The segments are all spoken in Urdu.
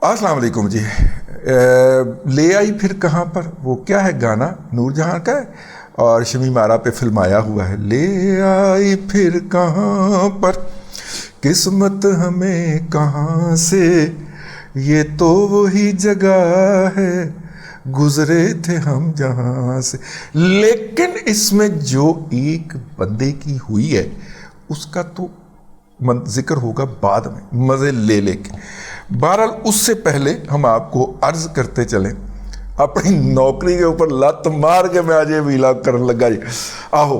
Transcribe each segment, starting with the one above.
السلام علیکم جی. لے آئی پھر کہاں پر، وہ کیا ہے گانا نور جہاں کا ہے اور شمیم آرا پہ فلمایا ہوا ہے. لے آئی پھر کہاں پر قسمت ہمیں کہاں سے، یہ تو وہی جگہ ہے گزرے تھے ہم جہاں سے. لیکن اس میں جو ایک بندے کی ہوئی ہے اس کا تو ذکر ہوگا بعد میں مزے لے لے کے. بہرحال اس سے پہلے ہم آپ کو عرض کرتے چلیں، اپنی نوکری کے اوپر لت مار کے میں آج یہ ویلاگ کرنے لگا جی. آہو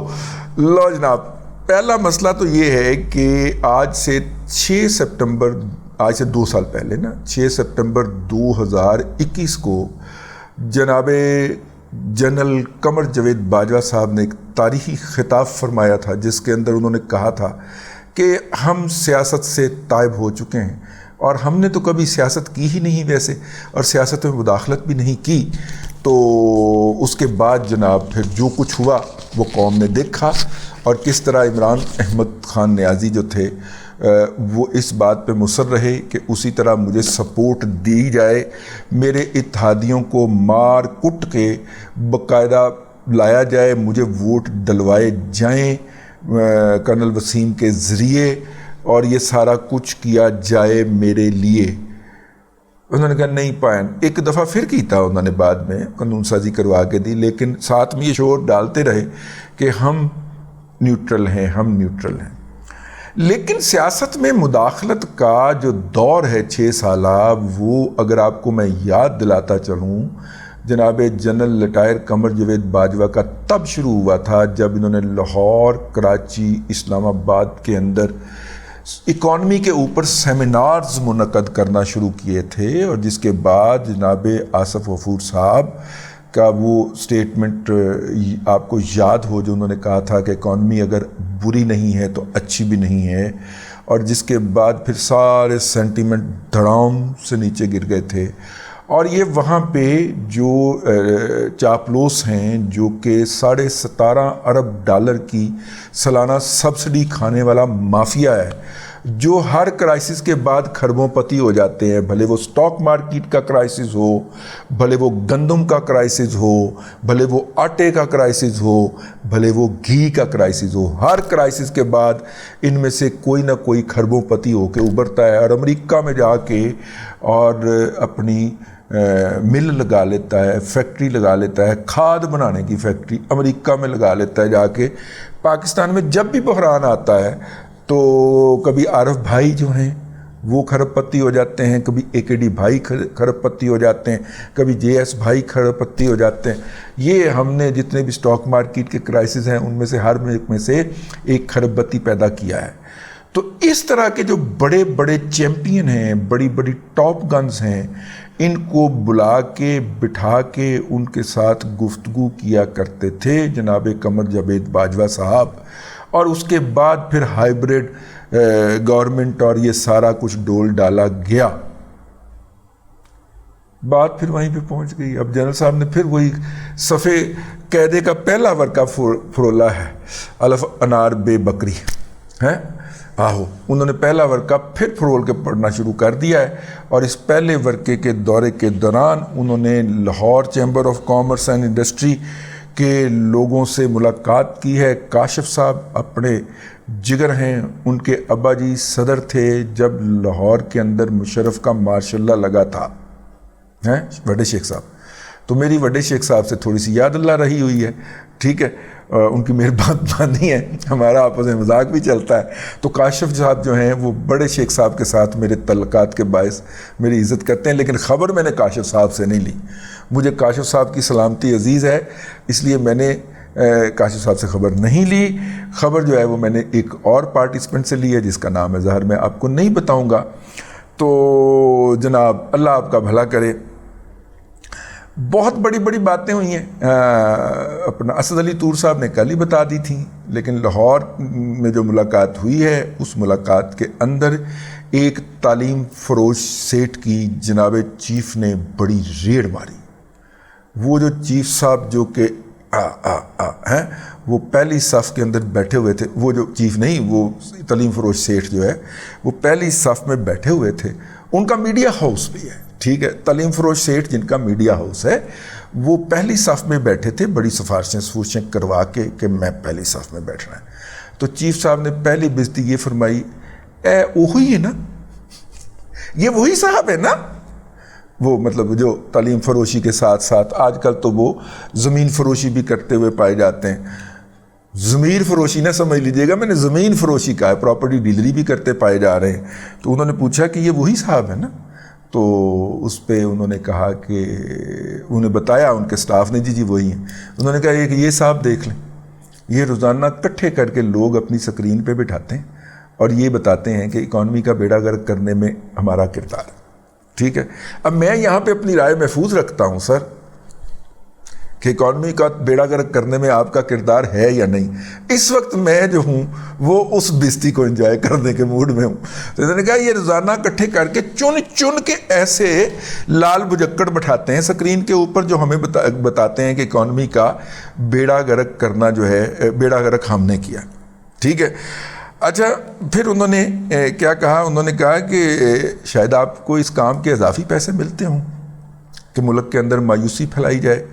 لو جناب، پہلا مسئلہ تو یہ ہے کہ آج سے 6 سپٹمبر، آج سے 2 سال پہلے نا 6 سپٹمبر 2021 کو جناب جنرل قمر جاوید باجوہ صاحب نے ایک تاریخی خطاب فرمایا تھا، جس کے اندر انہوں نے کہا تھا کہ ہم سیاست سے تائب ہو چکے ہیں اور ہم نے تو کبھی سیاست کی ہی نہیں ویسے، اور سیاست میں مداخلت بھی نہیں کی. تو اس کے بعد جناب پھر جو کچھ ہوا وہ قوم نے دیکھا، اور کس طرح عمران احمد خان نیازی جو تھے وہ اس بات پہ مصر رہے کہ اسی طرح مجھے سپورٹ دی جائے، میرے اتحادیوں کو مار کٹ کے باقاعدہ لایا جائے، مجھے ووٹ ڈلوائے جائیں کرنل وسیم کے ذریعے، اور یہ سارا کچھ کیا جائے میرے لیے. انہوں نے کہا نہیں پائن. ایک دفعہ پھر کیتا انہوں نے، بعد میں قانون سازی کروا کے دی، لیکن ساتھ میں یہ شور ڈالتے رہے کہ ہم نیوٹرل ہیں، ہم نیوٹرل ہیں. لیکن سیاست میں مداخلت کا جو دور ہے 6 سالہ، وہ اگر آپ کو میں یاد دلاتا چلوں، جناب جنرل ریٹائر قمر جاوید باجوہ کا تب شروع ہوا تھا جب انہوں نے لاہور، کراچی، اسلام آباد کے اندر اکانومی کے اوپر سیمینارز منعقد کرنا شروع کیے تھے، اور جس کے بعد جناب آصف غفور صاحب کا وہ سٹیٹمنٹ آپ کو یاد ہو جو انہوں نے کہا تھا کہ اکانومی اگر بری نہیں ہے تو اچھی بھی نہیں ہے، اور جس کے بعد پھر سارے سینٹیمنٹ دھڑام سے نیچے گر گئے تھے. اور یہ وہاں پہ جو چاپلوس ہیں جو کہ $17.5 ارب کی سالانہ سبسڈی کھانے والا مافیا ہے، جو ہر کرائسس کے بعد کھربوں پتی ہو جاتے ہیں، بھلے وہ سٹاک مارکیٹ کا کرائسس ہو، بھلے وہ گندم کا کرائسس ہو، بھلے وہ آٹے کا کرائسس ہو، بھلے وہ گھی کا کرائسس ہو، ہر کرائسس کے بعد ان میں سے کوئی نہ کوئی کھربوں پتی ہو کے ابھرتا ہے، اور امریکہ میں جا کے اور اپنی مل لگا لیتا ہے، فیکٹری لگا لیتا ہے، کھاد بنانے کی فیکٹری امریکہ میں لگا لیتا ہے جا کے. پاکستان میں جب بھی بحران آتا ہے تو کبھی عارف بھائی جو ہیں وہ کھرب پتی ہو جاتے ہیں، کبھی AKD بھائی کھرب پتی ہو جاتے ہیں، کبھی JS بھائی کھرب پتی ہو جاتے ہیں. یہ ہم نے جتنے بھی سٹاک مارکیٹ کے کرائسس ہیں ان میں سے ہر ملک میں سے ایک کھرب پتی پیدا کیا ہے. تو اس طرح کے جو بڑے بڑے چیمپئن ہیں، بڑی بڑی ٹاپ گنز ہیں، ان کو بلا کے بٹھا کے ان کے ساتھ گفتگو کیا کرتے تھے جناب قمر جاوید باجوہ صاحب. اور اس کے بعد پھر ہائیبریڈ گورنمنٹ اور یہ سارا کچھ ڈول ڈالا گیا. بات پھر وہیں پہ پہنچ گئی. اب جنرل صاحب نے پھر وہی صفحے قاعدے کا پہلا ورقہ فرولا ہے، الف انار بے بکری ہے. آہو انہوں نے پہلا ورقہ پھر فرول کے پڑھنا شروع کر دیا ہے، اور اس پہلے ورقے کے دورے کے دوران انہوں نے Lahore chamber of commerce and industry کے لوگوں سے ملاقات کی ہے. کاشف صاحب اپنے جگر ہیں، ان کے ابا جی صدر تھے جب لاہور کے اندر مشرف کا ماشاء اللہ لگا تھا، ہیں وڈے شیخ صاحب. تو میری وڈے شیخ صاحب سے تھوڑی سی یاد اللہ رہی ہوئی ہے، ٹھیک ہے، ان کی مہربانی ہے، ہمارا آپس میں مذاق بھی چلتا ہے. تو کاشف صاحب جو ہیں وہ بڑے شیخ صاحب کے ساتھ میرے تعلقات کے باعث میری عزت کرتے ہیں، لیکن خبر میں نے کاشف صاحب سے نہیں لی. مجھے کاشف صاحب کی سلامتی عزیز ہے، اس لیے میں نے کاشف صاحب سے خبر نہیں لی. خبر جو ہے وہ میں نے ایک اور پارٹیسپنٹ سے لی ہے جس کا نام ہے ظاہر میں آپ کو نہیں بتاؤں گا. تو جناب اللہ آپ کا بھلا کرے. بہت بڑی بڑی باتیں ہوئی ہیں، اپنا اسد علی طور صاحب نے کل ہی بتا دی تھیں، لیکن لاہور میں جو ملاقات ہوئی ہے اس ملاقات کے اندر ایک تعلیم فروش سیٹ کی جناب چیف نے بڑی ریڑھ ماری. وہ جو چیف صاحب جو کہ ہیں وہ پہلی صف کے اندر بیٹھے ہوئے تھے، وہ جو چیف نہیں، وہ تعلیم فروش سیٹ جو ہے وہ پہلی صف میں بیٹھے ہوئے تھے. ان کا میڈیا ہاؤس بھی ہے، ٹھیک ہے. تعلیم فروش سیٹھ جن کا میڈیا ہاؤس ہے وہ پہلی صف میں بیٹھے تھے بڑی سفارشیں کروا کے کہ میں پہلی صف میں بیٹھنا ہے. تو چیف صاحب نے پہلی بےعزتی یہ فرمائی اے وہی ہے نا, یہ وہی صاحب ہے نا, وہ مطلب جو تعلیم فروشی کے ساتھ ساتھ آج کل تو وہ زمین فروشی بھی کرتے ہوئے پائے جاتے ہیں. زمین فروشی نہ سمجھ لیجئے گا, میں نے زمین فروشی کا ہے, پراپرٹی ڈیلری بھی کرتے پائے جا رہے ہیں. تو انہوں نے پوچھا کہ یہ وہی صاحب ہے نا, تو اس پہ انہوں نے کہا کہ انہیں بتایا ان کے سٹاف نے جی وہی ہیں. انہوں نے کہا کہ یہ صاحب دیکھ لیں, یہ روزانہ اکٹھے کر کے لوگ اپنی سکرین پہ بٹھاتے ہیں اور یہ بتاتے ہیں کہ اکانومی کا بیڑا گرک کرنے میں ہمارا کردار ہے. ٹھیک ہے. اب میں یہاں پہ اپنی رائے محفوظ رکھتا ہوں سر کہ اکانومی کا بیڑا گرک کرنے میں آپ کا کردار ہے یا نہیں. اس وقت میں جو ہوں وہ اس بستی کو انجوائے کرنے کے موڈ میں ہوں. تو انہوں نے کہا یہ روزانہ اکٹھے کر کے چن کے ایسے لال بجکڑ بٹھاتے ہیں سکرین کے اوپر جو ہمیں بتاتے ہیں کہ اکانومی کا بیڑا گرک کرنا جو ہے, بیڑا گرک ہم نے کیا. ٹھیک ہے. اچھا پھر انہوں نے کیا کہا, انہوں نے کہا کہ شاید آپ کو اس کام کے اضافی پیسے ملتے ہوں کہ ملک کے اندر مایوسی پھیلائی جائے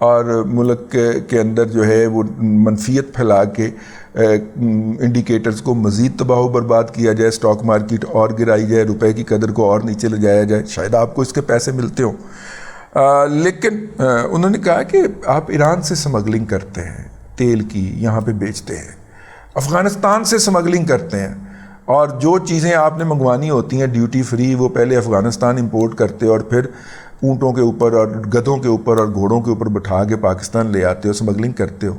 اور ملک کے اندر جو ہے وہ منفیت پھیلا کے انڈیکیٹرز کو مزید تباہ و برباد کیا جائے, سٹاک مارکیٹ اور گرائی جائے, روپے کی قدر کو اور نیچے لے جایا جائے, شاید آپ کو اس کے پیسے ملتے ہوں. لیکن انہوں نے کہا کہ آپ ایران سے سمگلنگ کرتے ہیں تیل کی, یہاں پہ بیچتے ہیں, افغانستان سے سمگلنگ کرتے ہیں, اور جو چیزیں آپ نے منگوانی ہوتی ہیں ڈیوٹی فری وہ پہلے افغانستان امپورٹ کرتے اور پھر اونٹوں کے اوپر اور گدھوں کے اوپر اور گھوڑوں کے اوپر بٹھا کے پاکستان لے آتے ہو, سمگلنگ کرتے ہو.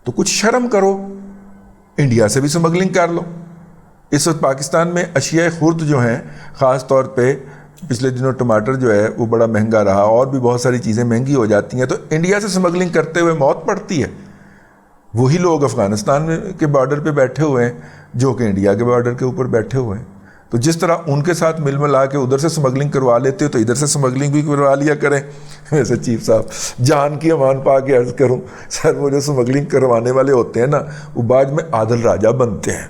تو کچھ شرم کرو, انڈیا سے بھی سمگلنگ کر لو. اس وقت پاکستان میں اشیاء خرد جو ہیں, خاص طور پہ پچھلے دنوں ٹماٹر جو ہے وہ بڑا مہنگا رہا, اور بھی بہت ساری چیزیں مہنگی ہو جاتی ہیں, تو انڈیا سے سمگلنگ کرتے ہوئے موت پڑتی ہے. وہی لوگ افغانستان کے بارڈر پہ بیٹھے ہوئے ہیں جو کہ انڈیا کے بارڈر کے اوپر بیٹھے ہوئے ہیں. تو جس طرح ان کے ساتھ مل ملا کے ادھر سے سمگلنگ کروا لیتے ہو تو ادھر سے سمگلنگ بھی کروا لیا کریں. ویسے چیف صاحب جان کی امان پا کے عرض کروں سر, وہ جو سمگلنگ کروانے والے ہوتے ہیں نا وہ بعد میں عادل راجہ بنتے ہیں.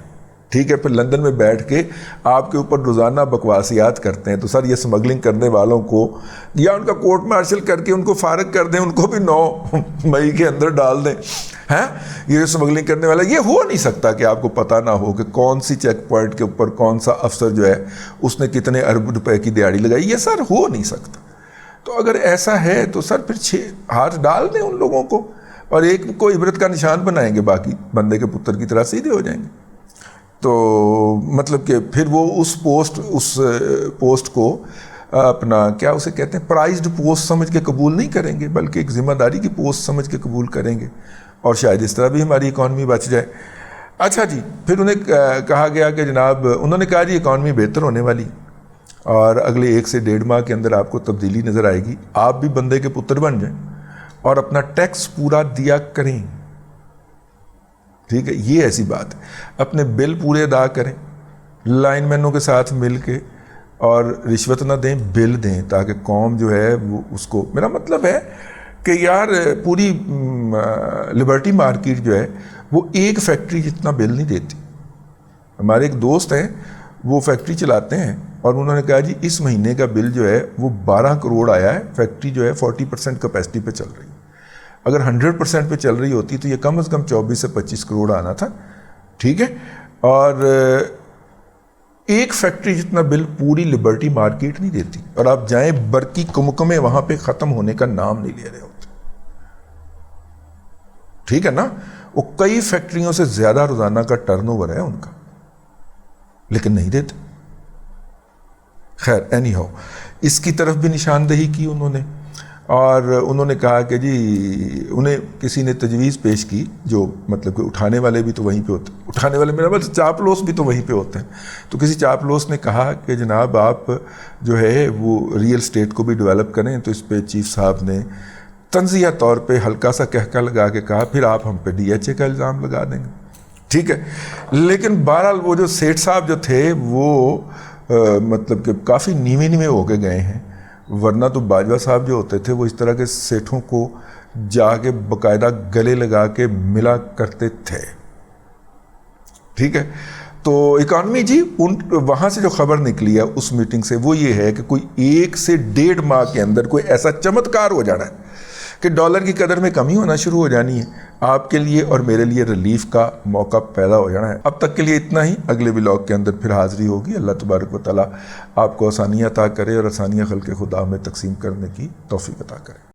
ٹھیک ہے. پھر لندن میں بیٹھ کے آپ کے اوپر روزانہ بکواسیات کرتے ہیں. تو سر یہ سمگلنگ کرنے والوں کو یا ان کا کورٹ مارشل کر کے ان کو فارغ کر دیں, ان کو بھی 9 مئی کے اندر ڈال دیں. ہیں یہ سمگلنگ کرنے والا, یہ ہو نہیں سکتا کہ آپ کو پتہ نہ ہو کہ کون سی چیک پوائنٹ کے اوپر کون سا افسر جو ہے اس نے کتنے ارب روپے کی دیہڑی لگائی. یہ سر ہو نہیں سکتا. تو اگر ایسا ہے تو سر پھر ہاتھ ڈال دیں ان لوگوں کو اور ایک کو عبرت کا نشان بنائیں گے, باقی بندے کے پتر کی طرح سیدھے ہو جائیں گے. تو مطلب کہ پھر وہ اس پوسٹ کو اپنا کیا اسے کہتے ہیں پرائزڈ پوسٹ سمجھ کے قبول نہیں کریں گے, بلکہ ایک ذمہ داری کی پوسٹ سمجھ کے قبول کریں گے, اور شاید اس طرح بھی ہماری اکانومی بچ جائے. اچھا جی, پھر انہیں کہا گیا کہ جناب, انہوں نے کہا جی اکانومی بہتر ہونے والی اور اگلے 1 سے 1.5 ماہ کے اندر آپ کو تبدیلی نظر آئے گی. آپ بھی بندے کے پتر بن جائیں اور اپنا ٹیکس پورا دیا کریں. ٹھیک ہے, یہ ایسی بات ہے. اپنے بل پورے ادا کریں لائن مینوں کے ساتھ مل کے, اور رشوت نہ دیں, بل دیں, تاکہ قوم جو ہے وہ اس کو, میرا مطلب ہے کہ یار پوری لبرٹی مارکیٹ جو ہے وہ ایک فیکٹری جتنا بل نہیں دیتی. ہمارے ایک دوست ہیں وہ فیکٹری چلاتے ہیں, اور انہوں نے کہا جی اس مہینے کا بل جو ہے وہ 12 کروڑ آیا ہے. فیکٹری جو ہے 40% کیپیسٹی پہ چل رہی ہے. اگر 100% پہ چل رہی ہوتی تو یہ کم از کم 24 سے 25 کروڑ آنا تھا. ٹھیک ہے. اور ایک فیکٹری جتنا بل پوری لبرٹی مارکیٹ نہیں دیتی, اور آپ جائیں برقی کمکمے وہاں پہ ختم ہونے کا نام نہیں لے رہے ہوتے. ٹھیک ہے نا. وہ کئی فیکٹریوں سے زیادہ روزانہ کا ٹرن اوور ہے ان کا, لیکن نہیں دیتے. خیر اینی ہاؤ, اس کی طرف بھی نشاندہی کی انہوں نے, اور انہوں نے کہا کہ جی انہیں کسی نے تجویز پیش کی, جو مطلب کہ اٹھانے والے بھی تو وہیں پہ ہوتے ہیں, اٹھانے والے میرا مطلب چاپلوس بھی تو وہیں پہ ہوتے ہیں. تو کسی چاپلوس نے کہا کہ جناب آپ جو ہے وہ ریئل اسٹیٹ کو بھی ڈیولپ کریں. تو اس پہ چیف صاحب نے تنزیہ طور پہ ہلکا سا کہکا لگا کے کہا پھر آپ ہم پہ DHA کا الزام لگا دیں گے. ٹھیک ہے. لیکن بہرحال وہ جو سیٹھ صاحب جو تھے وہ مطلب کہ کافی نیوے ہو کے گئے ہیں, ورنہ تو باجوہ صاحب جو ہوتے تھے وہ اس طرح کے سیٹھوں کو جا کے باقاعدہ گلے لگا کے ملا کرتے تھے. ٹھیک ہے. تو اکانومی جی وہاں سے جو خبر نکلی ہے اس میٹنگ سے وہ یہ ہے کہ کوئی 1 سے 1.5 ماہ کے اندر کوئی ایسا چمتکار ہو جانا ہے کہ ڈالر کی قدر میں کمی ہونا شروع ہو جانی ہے. آپ کے لیے اور میرے لیے ریلیف کا موقع پیدا ہو جانا ہے. اب تک کے لیے اتنا ہی. اگلے ولاگ کے اندر پھر حاضری ہوگی. اللہ تبارک و تعالیٰ آپ کو آسانیاں عطا کرے اور آسانیاں خلق خدا میں تقسیم کرنے کی توفیق عطا کرے.